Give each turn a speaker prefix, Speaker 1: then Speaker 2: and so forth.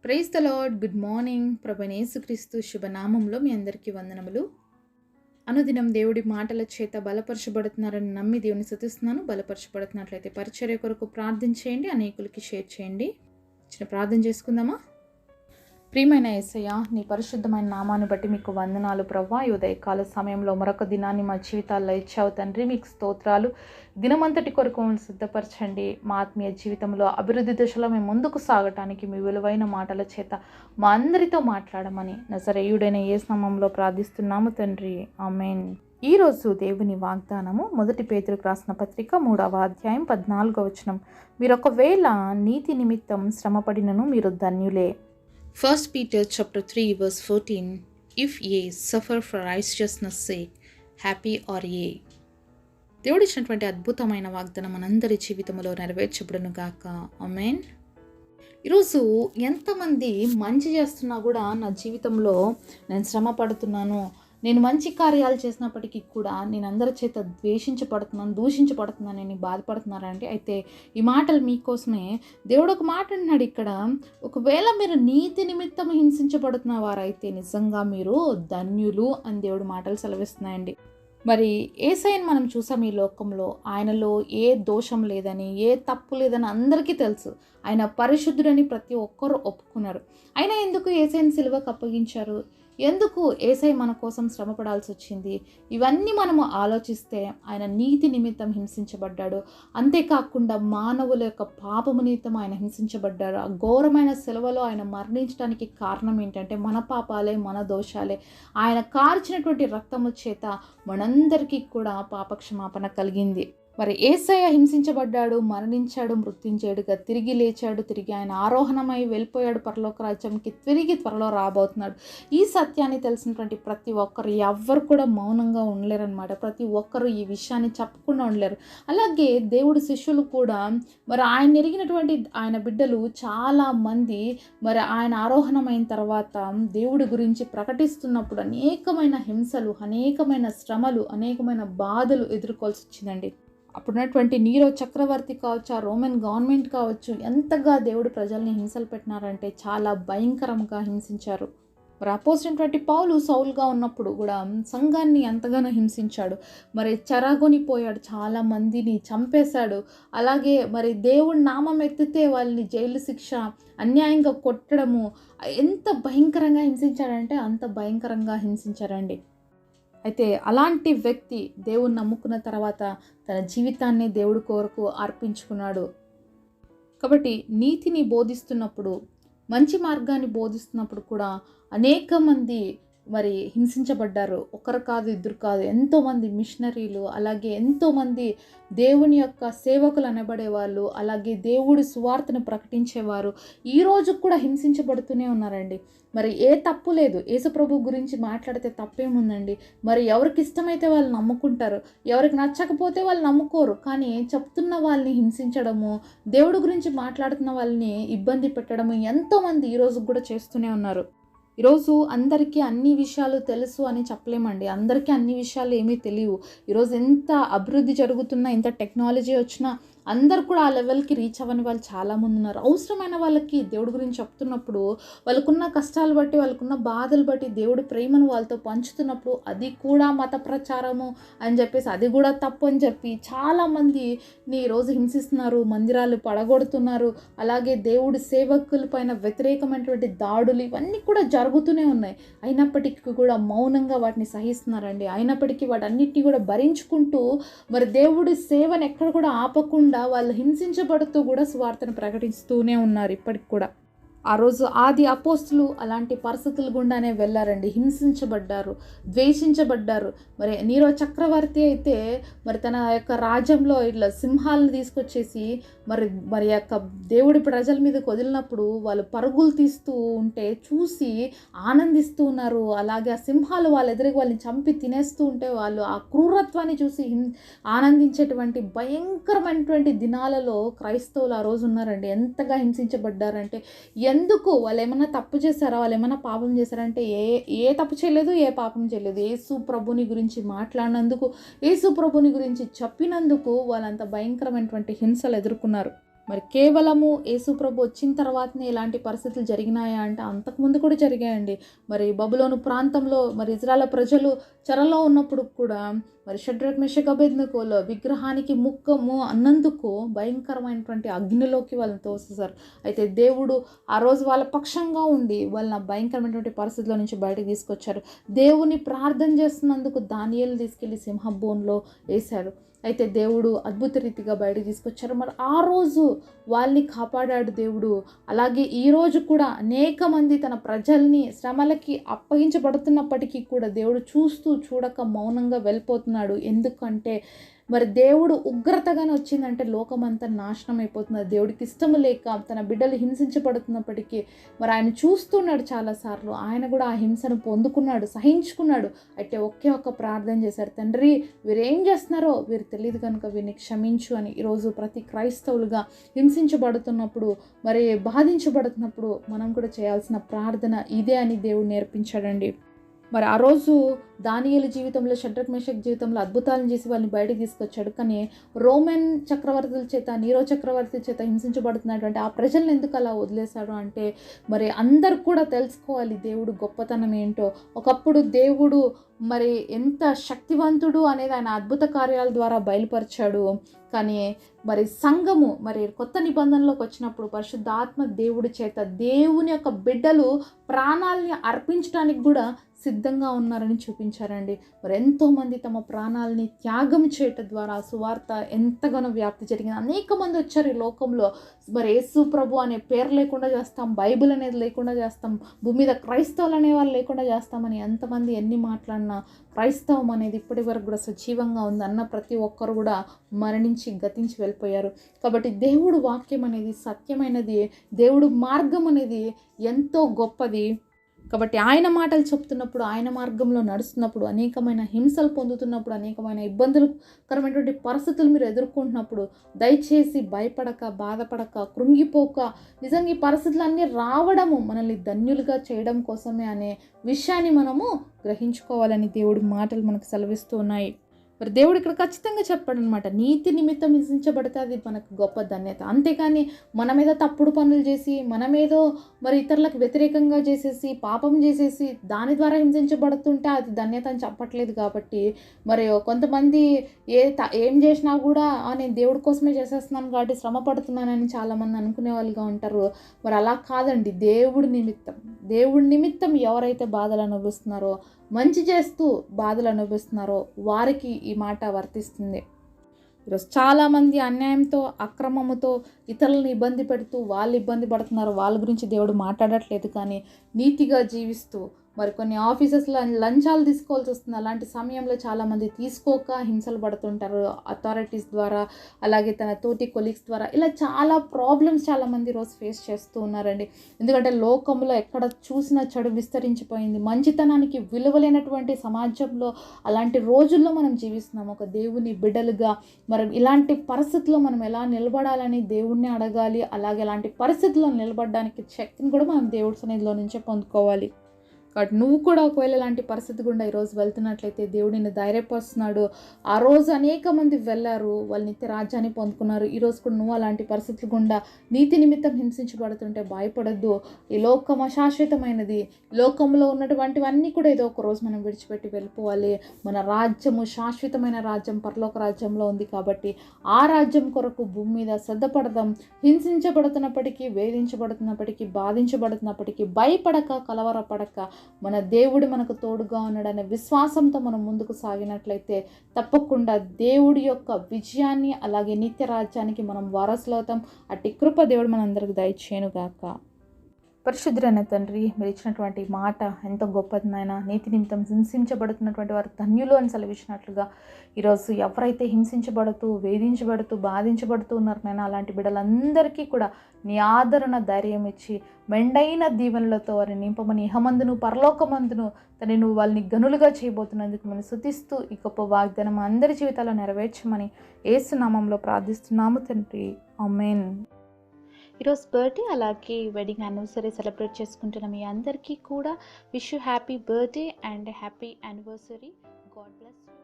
Speaker 1: Praise the lord. Good morning. ప్రభువైన యేసుక్రీస్తు శుభనామంలో మీ అందరికీ వందనములు. అనుదినం దేవుడి మాటల చేత బలపరచబడుతున్నారని నమ్మి దేవుని స్తుతిస్తున్నాను. బలపరచబడుతున్నట్లయితే పరిచర్య కొరకు ప్రార్థన చేయండి, అనేకులకి షేర్ చేయండి. చిన్న ప్రార్థన చేసుకుందామా? ప్రియమైన యేసయ్య, నీ పరిశుద్ధమైన నామాన్ని బట్టి మీకు వందనాలు ప్రభువా. ఈ ఉదయకాల సమయంలో మరొక దినాన్ని మా జీవితాల్లో ఇచ్చావు తండ్రి, మీకు స్తోత్రాలు. దినమంతటి కొరకు మమ్మల్ని సిద్ధపరచండి. మా ఆత్మీయ జీవితంలో అభివృద్ధి దశలో మేము ముందుకు సాగటానికి మీ విలువైన మాటల చేత మా అందరితో మాట్లాడమని నజరేయుడైన యేసు నామములో ప్రార్థిస్తున్నాము తండ్రి, ఆమేన్. ఈరోజు దేవుని వాగ్దానము 1 పేతురుకు రాసిన పత్రిక 3వ అధ్యాయం 14వ వచనం. మీరు ఒకవేళ నీతి నిమిత్తం శ్రమపడినను మీరు ధన్యులే. 1 Peter chapter 3 verse 14. If ye suffer for righteousness sake, happy are ye. దేవుడిచ్చినటువంటి అద్భుతమైన వాగ్దానం మనందరి జీవితంలో నెరవేర్చబడును గాక, ఆమేన్. ఈరోజు ఎంతమంది మంచి చేస్తున్నా కూడా నా జీవితంలో నేను శ్రమ పడుతున్నాను, నేను మంచి కార్యాలు చేసినప్పటికీ కూడా నేను అందరి చేత దూషించబడుతున్నాను, నేను బాధపడుతున్నారంటే అయితే ఈ మాటలు మీకోసమే. దేవుడు ఒక మాట అన్నాడు ఇక్కడ, ఒకవేళ మీరు నీతి నిమిత్తం హింసించబడుతున్న వారైతే నిజంగా మీరు ధన్యులు అని దేవుడు మాటలు సెలవిస్తున్నాయండి. మరి యేసయ్యను మనం చూసాం ఈ లోకంలో. ఆయనలో ఏ దోషం లేదని, ఏ తప్పు లేదని అందరికీ తెలుసు. ఆయన పరిశుద్ధుడని ప్రతి ఒక్కరూ ఒప్పుకున్నారు. అయినా ఎందుకు యేసయ్యను సిలువకు అప్పగించారు? ఎందుకు యేసయ్య మన కోసం శ్రమపడాల్సి వచ్చింది? ఇవన్నీ మనము ఆలోచిస్తే ఆయన నీతి నిమిత్తం హింసించబడ్డాడు. అంతేకాకుండా మానవుల యొక్క పాపము నిమిత్తం ఆయన హింసించబడ్డాడు. ఆ ఘోరమైన సిలువలో ఆయన మరణించడానికి కారణం ఏంటంటే మన పాపాలే, మన దోషాలే. ఆయన కార్చినటువంటి రక్తము చేత మనందరికీ కూడా పాపక్షమాపణ కలిగింది. మరి యేసయ్య హింసించబడ్డాడు, మరణించాడు, మృత్యుంజయుడుగా తిరిగి లేచాడు, తిరిగి ఆయన ఆరోహణమై వెళ్ళిపోయాడు పరలోక రాజ్యంకి, తిరిగి త్వరలో రాబోతున్నాడు. ఈ సత్యాన్ని తెలిసినటువంటి ప్రతి ఒక్కరు ఎవ్వరు కూడా మౌనంగా ఉండలేరనమాట. ప్రతి ఒక్కరు ఈ విషయాన్ని చెప్పకుండా ఉండలేరు. అలాగే దేవుడి శిష్యులు కూడా మరి ఆయన ఎరిగినటువంటి ఆయన బిడ్డలు చాలామంది మరి ఆయన ఆరోహణమైన తర్వాత దేవుడి గురించి ప్రకటిస్తున్నప్పుడు అనేకమైన హింసలు, అనేకమైన శ్రమలు, అనేకమైన బాధలు ఎదుర్కోవాల్సి వచ్చిందండి. అప్పుడున్నటువంటి నీరో చక్రవర్తి కావచ్చు, ఆ రోమన్ గవర్నమెంట్ కావచ్చు, ఎంతగా దేవుడు ప్రజల్ని హింసలు పెట్టినారంటే చాలా భయంకరంగా హింసించారు. మరి అపోజినటువంటి పౌలు సౌలుగా ఉన్నప్పుడు కూడా సంఘాన్ని ఎంతగానో హింసించాడు. మరి చెరగొనిపోయాడు, చాలా మందిని చంపేశాడు. అలాగే మరి దేవుడి నామం ఎత్తితే వాళ్ళని జైలు శిక్ష, అన్యాయంగా కొట్టడము, ఎంత భయంకరంగా హింసించాడంటే అంత భయంకరంగా హింసించారండి. అయితే అలాంటి వ్యక్తి దేవుని నమ్ముకున్న తర్వాత తన జీవితాన్ని దేవుడి కొరకు అర్పించుకున్నాడు. కాబట్టి నీతిని బోధిస్తున్నప్పుడు, మంచి మార్గాన్ని బోధిస్తున్నప్పుడు కూడా అనేక మంది మరి హింసించబడ్డారు. ఒకరు కాదు, ఇద్దరు కాదు, ఎంతోమంది మిషనరీలు, అలాగే ఎంతోమంది దేవుని యొక్క సేవకులు అనబడేవాళ్ళు, అలాగే దేవుడి సువార్తను ప్రకటించేవారు ఈరోజు కూడా హింసించబడుతూనే ఉన్నారండి. మరి ఏ తప్పు లేదు. యేసుప్రభు గురించి మాట్లాడితే తప్పేముందండి? మరి ఎవరికి ఇష్టమైతే వాళ్ళు నమ్ముకుంటారు, ఎవరికి నచ్చకపోతే వాళ్ళు నమ్ముకోరు. కానీ చెప్తున్న వాళ్ళని హింసించడము, దేవుడి గురించి మాట్లాడుతున్న వాళ్ళని ఇబ్బంది పెట్టడము ఎంతోమంది ఈరోజు కూడా చేస్తూనే ఉన్నారు. ఈరోజు అందరికీ అన్ని విషయాలు తెలుసు అని చెప్పలేమండి. అందరికీ అన్ని విషయాలు ఏమీ తెలియవు. ఈరోజు ఎంత అభివృద్ధి జరుగుతున్నా, ఎంత టెక్నాలజీ వచ్చినా అందరు కూడా ఆ లెవెల్కి రీచ్ అవ్వని వాళ్ళు చాలామంది ఉన్నారు. అవసరమైన వాళ్ళకి దేవుడి గురించి చెప్తున్నప్పుడు, వాళ్ళకున్న కష్టాలు బట్టి, వాళ్ళకున్న బాధలు బట్టి దేవుడి ప్రేమను వాళ్ళతో పంచుతున్నప్పుడు అది కూడా మత ప్రచారము అని చెప్పేసి, అది కూడా తప్పు అని చెప్పి చాలామందిని ఈరోజు హింసిస్తున్నారు, మందిరాలు పడగొడుతున్నారు. అలాగే దేవుడి సేవకుల పైన వ్యతిరేకమైనటువంటి దాడులు ఇవన్నీ కూడా జరుగుతూనే ఉన్నాయి. అయినప్పటికీ కూడా మౌనంగా వాటిని సహిస్తున్నారండి. అయినప్పటికీ వాటన్నిటిని కూడా భరించుకుంటూ మరి దేవుడి సేవను ఎక్కడ కూడా ఆపకుండా వాళ్ళు హింసించబడుతూ కూడా సువార్తను ప్రకటిస్తూనే ఉన్నారు ఇప్పటికి కూడా. ఆ రోజు ఆది అపోస్తులు అలాంటి పరిస్థితుల గుండానే వెళ్ళారండి. హింసించబడ్డారు, ద్వేషించబడ్డారు. మరి నీరో చక్రవర్తి అయితే మరి తన యొక్క రాజ్యంలో ఇట్లా సింహాలను తీసుకొచ్చేసి మరి యొక్క దేవుడి ప్రజల మీదకి వదిలినప్పుడు వాళ్ళు పరుగులు తీస్తూ ఉంటే చూసి ఆనందిస్తూ ఉన్నారు. అలాగే ఆ సింహాలు వాళ్ళ ఎదురుగా వాళ్ళని చంపి తినేస్తూ ఉంటే వాళ్ళు ఆ క్రూరత్వాన్ని చూసి ఆనందించేటువంటి భయంకరమైనటువంటి దినాలలో క్రైస్తవులు ఆ రోజు ఉన్నారండి. ఎంతగా హింసించబడ్డారంటే, ఎందుకు వాళ్ళు ఏమైనా తప్పు చేశారా, వాళ్ళు ఏమైనా పాపం చేశారంటే ఏ తప్పు చేయలేదు, ఏ పాపం చేయలేదు. యేసు ప్రభుని గురించి మాట్లాడినందుకు, యేసు ప్రభుని గురించి చెప్పినందుకు వాళ్ళంత భయంకరమైనటువంటి హింసలు ఎదుర్కొన్నారు. మరి కేవలము యేసు ప్రభు వచ్చిన తర్వాతనే ఇలాంటి పరిస్థితులు జరిగినాయా అంటే అంతకుముందు కూడా జరిగాయండి. మరి బబులోను ప్రాంతంలో మరి ఇజ్రాయేల్ ప్రజలు చెరలో ఉన్నప్పుడు కూడా మరి షడ్రక్ మెషక్ అబేద్నెగోలు విగ్రహానికి ముక్కము అన్నందుకు భయంకరమైనటువంటి అగ్నిలోకి వాళ్ళని తోసేశారు. అయితే దేవుడు ఆ రోజు వాళ్ళ పక్షంగా ఉండి వాళ్ళని భయంకరమైనటువంటి పరిస్థితుల నుంచి బయటకు తీసుకొచ్చారు. దేవుని ప్రార్థన చేస్తున్నందుకు దానియేలుని తీసుకెళ్లి సింహబోన్లో వేశారు. అయితే దేవుడు అద్భుత రీతిగా బయటకు తీసుకొచ్చారు. మరి ఆ రోజు వాళ్ళని కాపాడాడు దేవుడు. అలాగే ఈరోజు కూడా అనేక మంది తన ప్రజల్ని శ్రమలకి అప్పగించబడుతున్నప్పటికీ కూడా దేవుడు చూస్తూ చూడక మౌనంగా వెళ్ళిపోతున్నాడు. ఎందుకంటే మరి దేవుడు ఉగ్రతగానే వచ్చిందంటే లోకమంతా నాశనం అయిపోతుంది. దేవుడికి ఇష్టం లేక తన బిడ్డలు హింసించబడుతున్నప్పటికీ మరి ఆయన చూస్తున్నాడు చాలాసార్లు. ఆయన కూడా ఆ హింసను పొందుకున్నాడు, సహించుకున్నాడు. అయితే ఒకే ఒక్క ప్రార్థన చేశారు, తండ్రి వీరేం చేస్తున్నారో వీరు తెలియదు కనుక వీరిని క్షమించు అని. ఈరోజు ప్రతి క్రైస్తవులుగా హింసించబడుతున్నప్పుడు మరి బాధించబడుతున్నప్పుడు మనం కూడా చేయాల్సిన ప్రార్థన ఇదే అని దేవుడు నేర్పించాడండి. మరి ఆ రోజు దానియేలు జీవితంలో, షడ్రక్ మెషక్ జీవితంలో అద్భుతాలను చేసి వాళ్ళని బయటకు తీసుకొచ్చాడు. కానీ రోమన్ చక్రవర్తుల చేత, నీరో చక్రవర్తి చేత హింసించబడుతున్నటువంటి ఆ ప్రజలను ఎందుకు అలా వదిలేశాడు అంటే మరి అందరు కూడా తెలుసుకోవాలి దేవుడు గొప్పతనం ఏంటో. ఒకప్పుడు దేవుడు మరి ఎంత శక్తివంతుడు అనేది ఆయన అద్భుత కార్యాల ద్వారా బయలుపరిచాడు. కానీ మరి సంఘము మరి కొత్త నిబంధనలోకి వచ్చినప్పుడు పరిశుద్ధాత్మ దేవుడి చేత దేవుని యొక్క బిడ్డలు ప్రాణాలని అర్పించడానికి కూడా సిద్ధంగా ఉన్నారని చూపించారండి. మరి ఎంతోమంది తమ ప్రాణాలని త్యాగం చేయటం ద్వారా సువార్త ఎంతగానో వ్యాప్తి జరిగింది. అనేక మంది వచ్చారు ఈ లోకంలో. మరి యేసు ప్రభు అనే పేరు లేకుండా చేస్తాం, బైబిల్ అనేది లేకుండా చేస్తాం, భూమి మీద క్రైస్తవులు అనే వాళ్ళు లేకుండా చేస్తామని ఎంతమంది ఎన్ని మాట్లాడినా క్రైస్తవం అనేది ఇప్పటి వరకు కూడా సజీవంగా ఉంది అన్న ప్రతి ఒక్కరు కూడా మరణించి గతించి వెళ్ళిపోయారు. కాబట్టి దేవుడు వాక్యం అనేది సత్యమైనది, దేవుడు మార్గం అనేది ఎంతో గొప్పది. కాబట్టి ఆయన మాటలు చెప్తున్నప్పుడు, ఆయన మార్గంలో నడుస్తున్నప్పుడు, అనేకమైన హింసలు పొందుతున్నప్పుడు, అనేకమైన ఇబ్బందులకరమైనటువంటి పరిస్థితులు మీరు ఎదుర్కొంటున్నప్పుడు దయచేసి భయపడక, బాధపడక, కృంగిపోక, నిజంగా ఈ పరిస్థితులన్నీ రావడము మనల్ని ధన్యులుగా చేయడం కోసమే అనే విషయాన్ని మనము గ్రహించుకోవాలని దేవుడి మాటలు మనకు సెలవిస్తూ ఉన్నాయి. మరి దేవుడు ఇక్కడ ఖచ్చితంగా చెప్పాడు అనమాట, నీతి నిమిత్తం హింసించబడితే అది మనకు గొప్ప ధన్యత. అంతేకాని మన మీద తప్పుడు పనులు చేసి, మనమేదో మరి ఇతరులకు వ్యతిరేకంగా చేసేసి, పాపం చేసేసి దాని ద్వారా హింసించబడుతుంటే అది ధన్యత అని చెప్పట్లేదు. కాబట్టి మరి కొంతమంది ఏం చేసినా కూడా నేను దేవుడి కోసమే చేసేస్తున్నాను కాబట్టి శ్రమ పడుతున్నానని చాలామంది అనుకునే వాళ్ళుగా ఉంటారు. మరి అలా కాదండి. దేవుడి నిమిత్తం ఎవరైతే బాధలు అనుభవిస్తున్నారో, మంచి చేస్తూ బాధలు అనుభవిస్తున్నారో వారికి ఈ మాట వర్తిస్తుంది. ఈరోజు చాలామంది అన్యాయంతో, అక్రమముతో ఇతరులను ఇబ్బంది పెడుతూ వాళ్ళు ఇబ్బంది పడుతున్నారు. వాళ్ళ గురించి దేవుడు మాట్లాడట్లేదు. కానీ నీతిగా జీవిస్తూ మరి కొన్ని ఆఫీసెస్లో లంచాలు తీసుకోవాల్సి వస్తుంది. అలాంటి సమయంలో చాలామంది తీసుకోక హింసలు పడుతుంటారు అథారిటీస్ ద్వారా, అలాగే తన తోటి కొలీగ్స్ ద్వారా. ఇలా చాలా ప్రాబ్లమ్స్ చాలామంది ఈరోజు ఫేస్ చేస్తూ ఉన్నారండి. ఎందుకంటే లోకంలో ఎక్కడ చూసినా చెడు విస్తరించిపోయింది. మంచితనానికి విలువలేనటువంటి సమాజంలో అలాంటి రోజుల్లో మనం జీవిస్తున్నాం. ఒక దేవుని బిడ్డలుగా మరి ఇలాంటి పరిస్థితుల్లో మనం ఎలా నిలబడాలని దేవుణ్ణి అడగాలి. అలాగే అలాంటి పరిస్థితుల్లో నిలబడడానికి శక్తిని కూడా మనం దేవుడి సన్నిధిలో నుంచే పొందుకోవాలి. కాబట్టి నువ్వు కూడా ఒకవేళ ఇలాంటి పరిస్థితి గుండా ఈరోజు వెళ్తున్నట్లయితే దేవుడు నిన్ను ధైర్యపరుస్తున్నాడు. ఆ రోజు అనేక మంది వెళ్ళారు, వాళ్ళు నిత్య రాజ్యాన్ని పొందుకున్నారు. ఈరోజు కూడా నువ్వు అలాంటి పరిస్థితులు గుండా నీతి నిమిత్తం హింసించబడుతుంటే భయపడద్దు. ఈ లోకం అశాశ్వతమైనది. లోకంలో ఉన్నటువంటివన్నీ కూడా ఏదో ఒక రోజు మనం విడిచిపెట్టి వెళ్ళిపోవాలి. మన రాజ్యము శాశ్వతమైన రాజ్యం పరలోక రాజ్యంలో ఉంది. కాబట్టి ఆ రాజ్యం కొరకు భూమి మీద శ్రద్ధపడదాం. హింసించబడుతున్నప్పటికీ, వేధించబడుతున్నప్పటికీ, బాధించబడుతున్నప్పటికీ భయపడక, కలవరపడక మన దేవుడు మనకు తోడుగా ఉన్నాడనే విశ్వాసంతో మనం ముందుకు సాగినట్లయితే తప్పకుండా దేవుడి యొక్క విజయాన్ని అలాగే నిత్య రాజ్యానికి మనం వారసులవుతాం. అట్టి కృప దేవుడు మనందరికి దయచేయునుగాక. పరిశుద్ధుడైన తండ్రి, మీరు ఇచ్చినటువంటి మాట ఎంతో గొప్పది నాయన. నీతి నిమిత్తం హింసించబడుతున్నటువంటి వారు ధన్యులు అని సెలవిచ్చినట్లుగా ఈరోజు ఎవరైతే హింసించబడుతూ, వేధించబడుతూ, బాధించబడుతూ ఉన్నారు నాయన, అలాంటి బిడ్డలందరికీ కూడా నీ ఆదరణ, ధైర్యం ఇచ్చి మెండైన దీవెనలతో వారిని నింపమని, ఇహమందును పరలోకమందును తను నువ్వు వాళ్ళని గనులుగా చేయబోతున్నందుకు మనం స్తుతిస్తూ ఈ గొప్ప వాగ్దానం అందరి జీవితాల్లో నెరవేర్చమని యేసు నామంలో ప్రార్థిస్తున్నాము తండ్రి. ఆమేన్. ఈరోజు బర్త్డే అలాగే వెడ్డింగ్ యానివర్సరీ సెలబ్రేట్ చేసుకుంటున్న మీ అందరికీ కూడా wish you happy birthday and happy anniversary. God bless you.